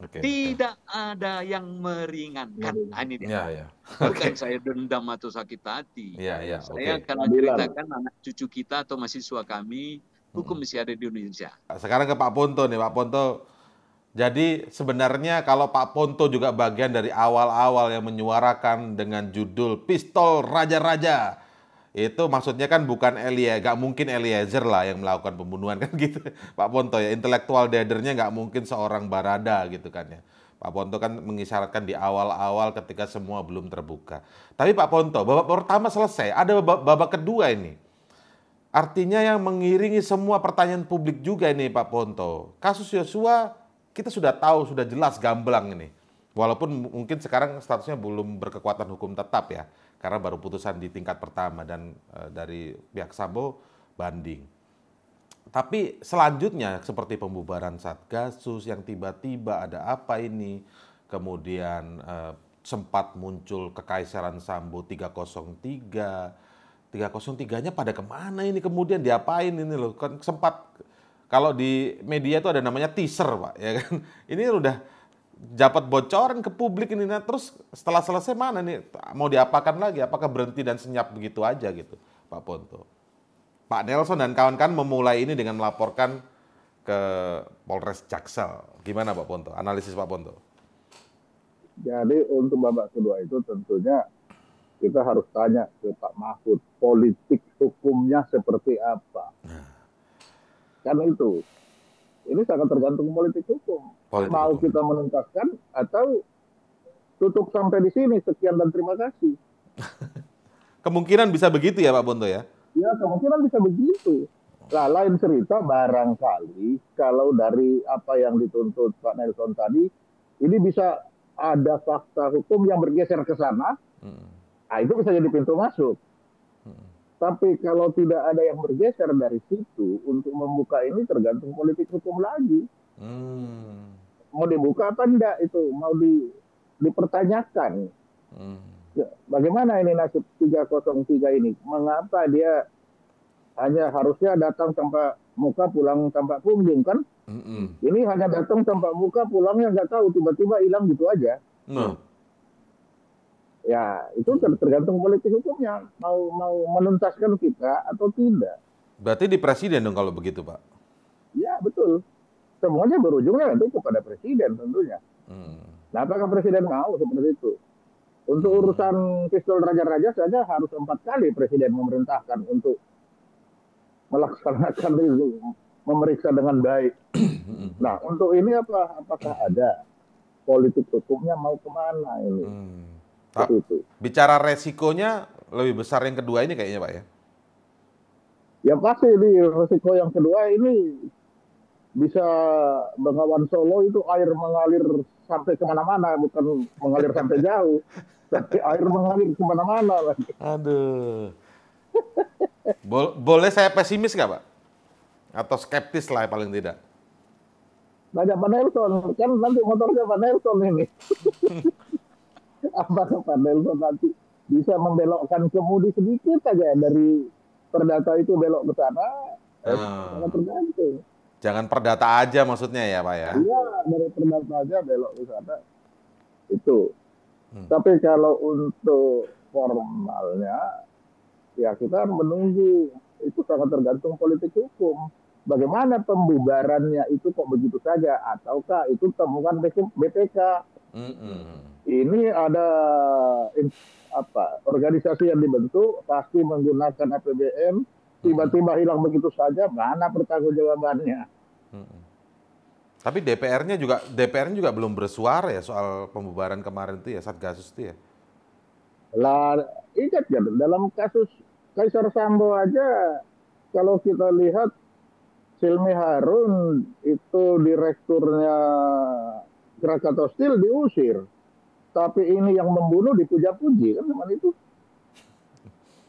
Tidak ada yang meringankan. Ini dia. Bukan saya dendam atau sakit hati. Saya akan menceritakan anak cucu kita atau mahasiswa kami, hukum masih ada di Indonesia. Sekarang ke Pak Ponto nih, Pak Ponto. Jadi sebenarnya kalau Pak Ponto juga bagian dari awal-awal yang menyuarakan dengan judul Pistol Raja-Raja, itu maksudnya kan bukan gak mungkin Eliezer lah yang melakukan pembunuhan kan gitu, Pak Ponto ya, intelektual dadernya gak mungkin seorang Barada gitu kan ya. Pak Ponto kan mengisyaratkan di awal-awal ketika semua belum terbuka. Tapi Pak Ponto, babak pertama selesai, ada babak kedua ini. Artinya yang mengiringi semua pertanyaan publik juga ini Pak Ponto. Kasus Yosua kita sudah tahu, sudah jelas gamblang ini. Walaupun mungkin sekarang statusnya belum berkekuatan hukum tetap ya, karena baru putusan di tingkat pertama dan dari pihak Sambo banding. Tapi selanjutnya seperti pembubaran Satgasus yang tiba-tiba ada apa ini, kemudian sempat muncul Kekaisaran Sambo 303, 303-nya pada kemana ini kemudian diapain ini loh, kan sempat. Kalau di media itu ada namanya teaser, Pak, ya kan? Ini udah dapat bocoran ke publik ini. Nah, terus setelah selesai mana nih? Mau diapakan lagi? Apakah berhenti dan senyap begitu aja gitu, Pak Ponto? Pak Nelson dan kawan-kawan memulai ini dengan melaporkan ke Polres Jaksel. Gimana Pak Ponto? Analisis Pak Ponto? Jadi untuk babak kedua itu tentunya kita harus tanya ke Pak Mahfud, politik hukumnya seperti apa? Karena itu, ini sangat tergantung politik hukum. Mau kita menuntaskan atau tutup sampai di sini, sekian dan terima kasih. Kemungkinan bisa begitu ya Pak Ponto ya? Ya, kemungkinan bisa begitu. Nah, lain cerita barangkali kalau dari apa yang dituntut Pak Nelson tadi, ini bisa ada fakta hukum yang bergeser ke sana, nah itu bisa jadi pintu masuk. Tapi kalau tidak ada yang bergeser dari situ, untuk membuka ini tergantung politik hukum lagi. Mau dibuka apa enggak itu, mau dipertanyakan. Bagaimana ini nasib 303 ini? Mengapa dia hanya harusnya datang tanpa muka, pulang tanpa punggung kan? Ini hanya datang tanpa muka, pulangnya nggak tahu, tiba-tiba hilang gitu aja. Ya, itu tergantung politik hukumnya. Mau menuntaskan kita atau tidak. Berarti di presiden dong kalau begitu, Pak? Ya, betul. Semuanya berujungnya nanti kepada presiden tentunya. Nah, apakah presiden mau seperti itu? Untuk urusan pistol raja-raja saja harus 4 kali presiden memerintahkan untuk melaksanakan itu, memeriksa dengan baik. Nah, untuk ini apakah ada politik hukumnya mau kemana ini? Itu. Bicara resikonya lebih besar yang kedua ini kayaknya Pak ya? Ya pasti di resiko yang kedua ini bisa Bengawan Solo itu air mengalir sampai kemana-mana, bukan mengalir sampai jauh, tapi air mengalir kemana-mana. Aduh. Boleh saya pesimis nggak Pak? Atau skeptis lah paling tidak? Banyak Pak Nelson, kan nanti motornya Pak Nelson ini. Apakah Pak Nelson nanti bisa membelokkan kemudi sedikit saja dari perdata itu belok ke sana? Sangat tergantung. Jangan perdata aja maksudnya ya Pak ya? Iya, dari perdata aja belok ke sana. Itu. Tapi kalau untuk formalnya, ya kita menunggu. Itu sangat tergantung politik hukum. Bagaimana pembubarannya itu kok begitu saja? Ataukah itu temukan BPK? Ini ada organisasi yang dibentuk, pasti menggunakan APBN, tiba-tiba hilang begitu saja, mana pertanggungjawabannya? Tapi DPR-nya juga belum bersuara ya soal pembubaran kemarin itu ya, Satgasus itu ya? Lah, ingat ya, dalam kasus Kaisar Sambo aja, kalau kita lihat Silmi Harun itu direkturnya Krakatau Steel diusir. Tapi ini yang membunuh dipuja-puji kan teman itu.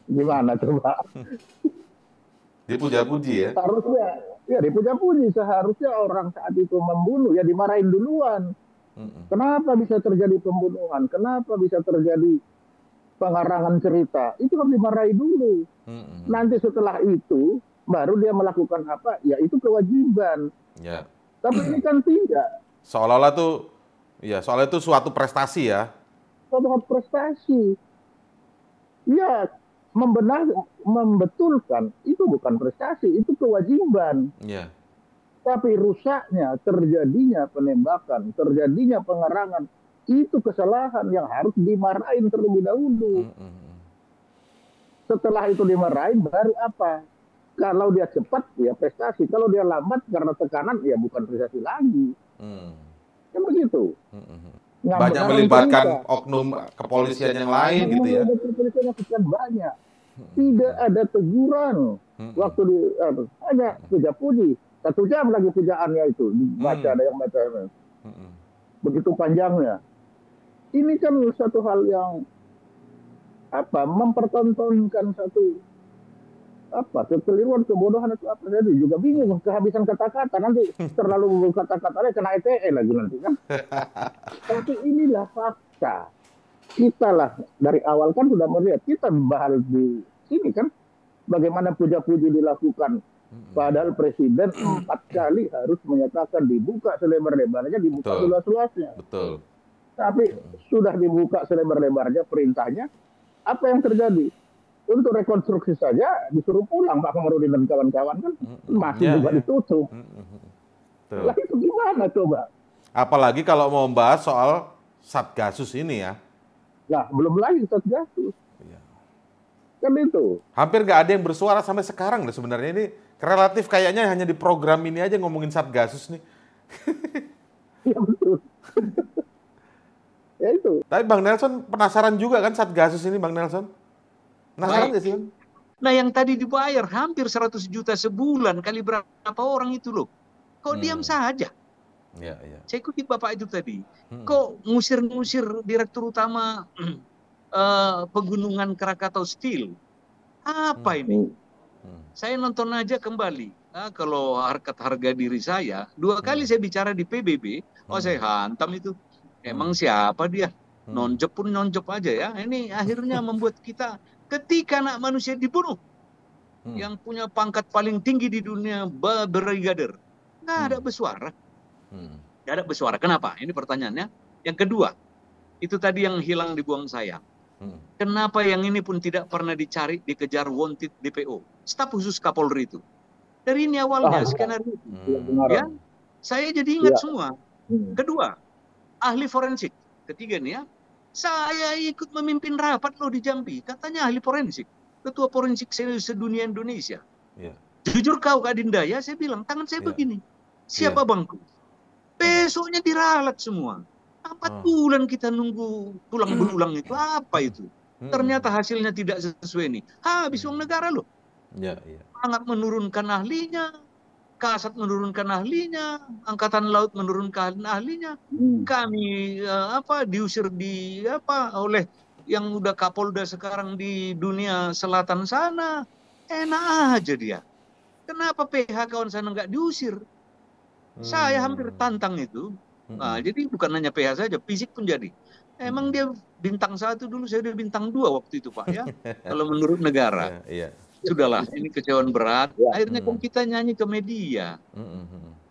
Gimana coba? Dipuja-puji ya? Harusnya, ya dipuja-puji. Seharusnya orang saat itu membunuh, ya dimarahin duluan. Kenapa bisa terjadi pembunuhan? Kenapa bisa terjadi pengarangan cerita? Itu harus dimarahi dulu. Nanti setelah itu, baru dia melakukan apa? Ya itu kewajiban. Ya. Tapi ini kan tidak. Seolah-olah tuh, ya soalnya itu suatu prestasi ya. Suatu prestasi. Ya, membetulkan itu bukan prestasi, itu kewajiban. Ya. Tapi rusaknya, terjadinya penembakan, terjadinya pengerangan, itu kesalahan yang harus dimarahin terlebih dahulu. Setelah itu dimarahin, baru apa? Kalau dia cepat, ya prestasi. Kalau dia lambat karena tekanan, ya bukan prestasi lagi. Kan begitu. Banyak melibatkan oknum kepolisian yang lain gitu ya. Kepolisian yang banyak. Tidak ada teguran. Waktu hanya puja-puji. 1 jam lagi pujaannya itu. Dibaca, ada yang baca. Begitu panjangnya. Ini kan satu hal yang mempertontonkan satu kekeliruan, kebodohan itu apa jadi juga bingung, kehabisan kata-kata, nanti terlalu kata-katanya kena ETE lagi nanti kan. Tapi inilah fakta. Kita lah dari awal kan sudah melihat, kita bahas di sini kan bagaimana puja-puji dilakukan. Padahal Presiden 4 kali harus menyatakan dibuka selebar-lebarnya, dibuka seluas-luasnya. Betul. Tapi sudah dibuka selebar-lebarnya perintahnya, apa yang terjadi? Untuk rekonstruksi saja disuruh pulang Pak Komarudin dan kawan-kawan kan masih juga ditutup. Lah itu gimana coba? Apalagi kalau mau membahas soal Satgasus ini ya. Nah, belum lagi Satgasus. Kan itu. Hampir nggak ada yang bersuara sampai sekarang deh sebenarnya. Ini relatif kayaknya hanya di program ini aja ngomongin Satgasus nih. Iya betul. Ya itu. Tapi Bang Nelson penasaran juga kan Satgasus ini Bang Nelson? Penasaran nggak sih? Nah yang tadi dibayar hampir 100 juta sebulan kali berapa orang itu loh. Kok diam saja? Ya. Saya kutip Bapak itu tadi. Kok ngusir-ngusir direktur utama pegunungan Krakatau Steel? Apa ini? Saya nonton aja kembali. Kalau harga diri saya, 2 kali saya bicara di PBB, saya hantam itu. Emang siapa dia? Nonjok pun nonjok aja ya. Ini akhirnya membuat kita ketika anak manusia dibunuh, yang punya pangkat paling tinggi di dunia, brigadir, nggak ada bersuara. Nggak ada bersuara. Kenapa? Ini pertanyaannya. Yang kedua, itu tadi yang hilang dibuang sayang. Kenapa yang ini pun tidak pernah dicari, dikejar wanted DPO? Staf khusus Kapolri itu. Dari ini awalnya, skenario itu. Ya, saya jadi ingat semua. Kedua, ahli forensik. Ketiga nih ya, saya ikut memimpin rapat loh di Jambi. Katanya ahli forensik. Ketua forensik sedunia Indonesia. Jujur kau Kak Dinda ya, saya bilang, tangan saya begini. Siapa bangku? Besoknya diralat semua. 4 bulan kita nunggu tulang belulang itu. Apa itu? Ternyata hasilnya tidak sesuai nih. Habis uang negara loh. Sangat menurunkan ahlinya. Kasat menurunkan ahlinya, Angkatan Laut menurunkan ahlinya, kami diusir oleh yang udah Kapolda sekarang di dunia selatan sana, enak aja dia. Kenapa PH kawan sana nggak diusir? Saya hampir tantang itu. Nah, jadi bukan hanya PH saja, fisik pun jadi. Emang dia bintang 1 dulu, saya udah bintang 2 waktu itu Pak ya. Kalau menurut negara. Sudahlah, ini kecewaan berat. Akhirnya kok kita nyanyi ke media.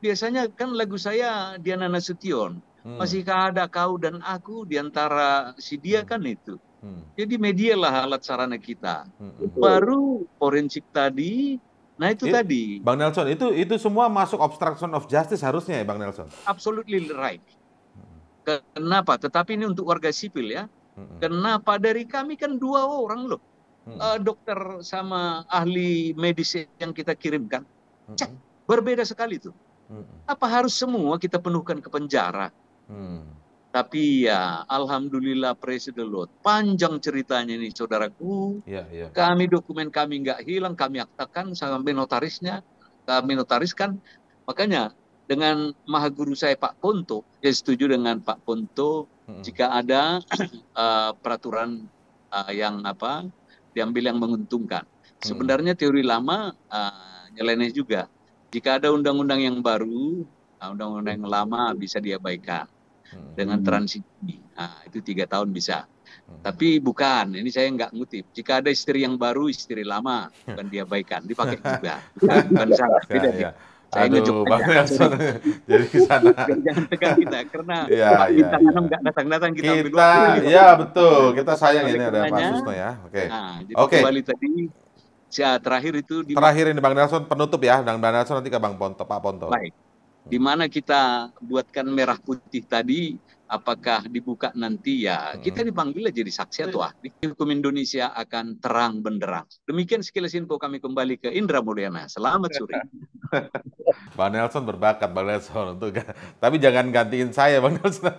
Biasanya kan lagu saya Diana Nasution. Masihkah ada kau dan aku di antara si dia kan itu. Jadi media lah alat sarana kita. Baru forensik tadi. Nah itu tadi. Bang Nelson, itu semua masuk obstruction of justice harusnya ya Bang Nelson? Absolutely right. Kenapa? Tetapi ini untuk warga sipil ya. Kenapa? Dari kami kan 2 orang loh. Dokter sama ahli medis yang kita kirimkan. Cek, berbeda sekali tuh. Apa harus semua kita penuhkan ke penjara? Tapi ya, alhamdulillah praise the Lord. Panjang ceritanya nih saudaraku. Kami dokumen kami nggak hilang, kami aktakan sampai notarisnya, kami notariskan. Makanya dengan maha guru saya Pak Ponto, saya setuju dengan Pak Ponto jika ada peraturan yang diambil yang menguntungkan. Sebenarnya teori lama nyeleneh juga. Jika ada undang-undang yang baru, undang-undang yang lama bisa diabaikan dengan transisi. Nah, itu 3 tahun bisa. Tapi bukan, ini saya nggak ngutip. Jika ada istri yang baru, istri lama bukan diabaikan, dipakai juga. Bukan salah. Beda. Saya Aduh, Bang Nelson, jadi ke sana. Jangan tekan kita, karena Pak Bintang 6 nggak datang-datang kita ambil waktu. Ya betul, kita sayang ini ada Pak Susno ya. Oke. Kembali tadi, terakhir itu. Terakhir ini Bang Nelson penutup ya, dan Bang Nelson nanti ke Pak Ponto. Baik. Di mana kita buatkan merah putih tadi, apakah dibuka nanti ya kita dipanggil jadi saksi atau ahli. Hukum Indonesia akan terang benderang. Demikian sekilas info kami kembali ke Indra Mulyana. Selamat sore. Bang Nelson berbakat, Bang Nelson. Tapi jangan gantiin saya, Bang Nelson.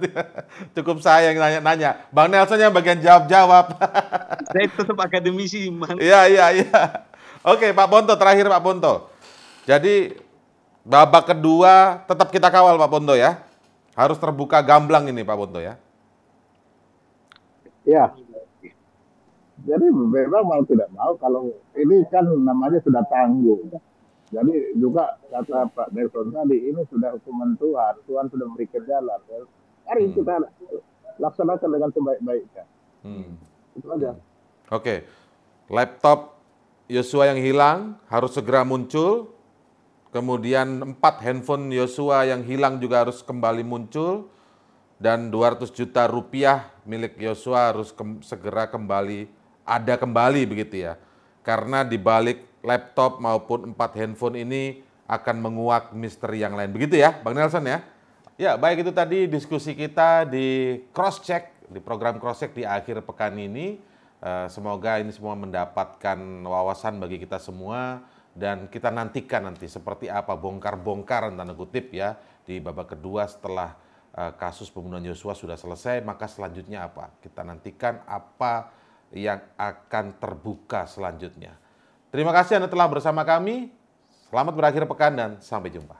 Cukup saya yang nanya-nanya. Bang Nelson yang bagian jawab-jawab. Saya tetap akademisi. Iya. Oke, Pak Ponto, terakhir Pak Ponto. Jadi babak kedua tetap kita kawal Pak Ponto ya. Harus terbuka gamblang ini Pak Ponto ya. Ya. Jadi memang mau tidak mau kalau ini kan namanya sudah tanggung. Jadi juga kata Pak Nelson tadi ini sudah hukuman Tuhan. Tuhan sudah memberikan jalan. Mari kita laksanakan dengan sebaik-baiknya. Itu aja. Oke. Laptop Yosua yang hilang harus segera muncul. Kemudian 4 handphone Yosua yang hilang juga harus kembali muncul. Dan 200 juta rupiah milik Yosua harus segera ada kembali begitu ya. Karena di balik laptop maupun 4 handphone ini akan menguak misteri yang lain. Begitu ya Bang Nelson ya? Ya baik, itu tadi diskusi kita di Cross Check, di program Cross Check di akhir pekan ini. Semoga ini semua mendapatkan wawasan bagi kita semua. Dan kita nantikan nanti seperti apa bongkar-bongkaran tanda kutip ya di babak kedua setelah kasus pembunuhan Yosua sudah selesai, maka selanjutnya apa? Kita nantikan apa yang akan terbuka selanjutnya. Terima kasih Anda telah bersama kami. Selamat berakhir pekan dan sampai jumpa.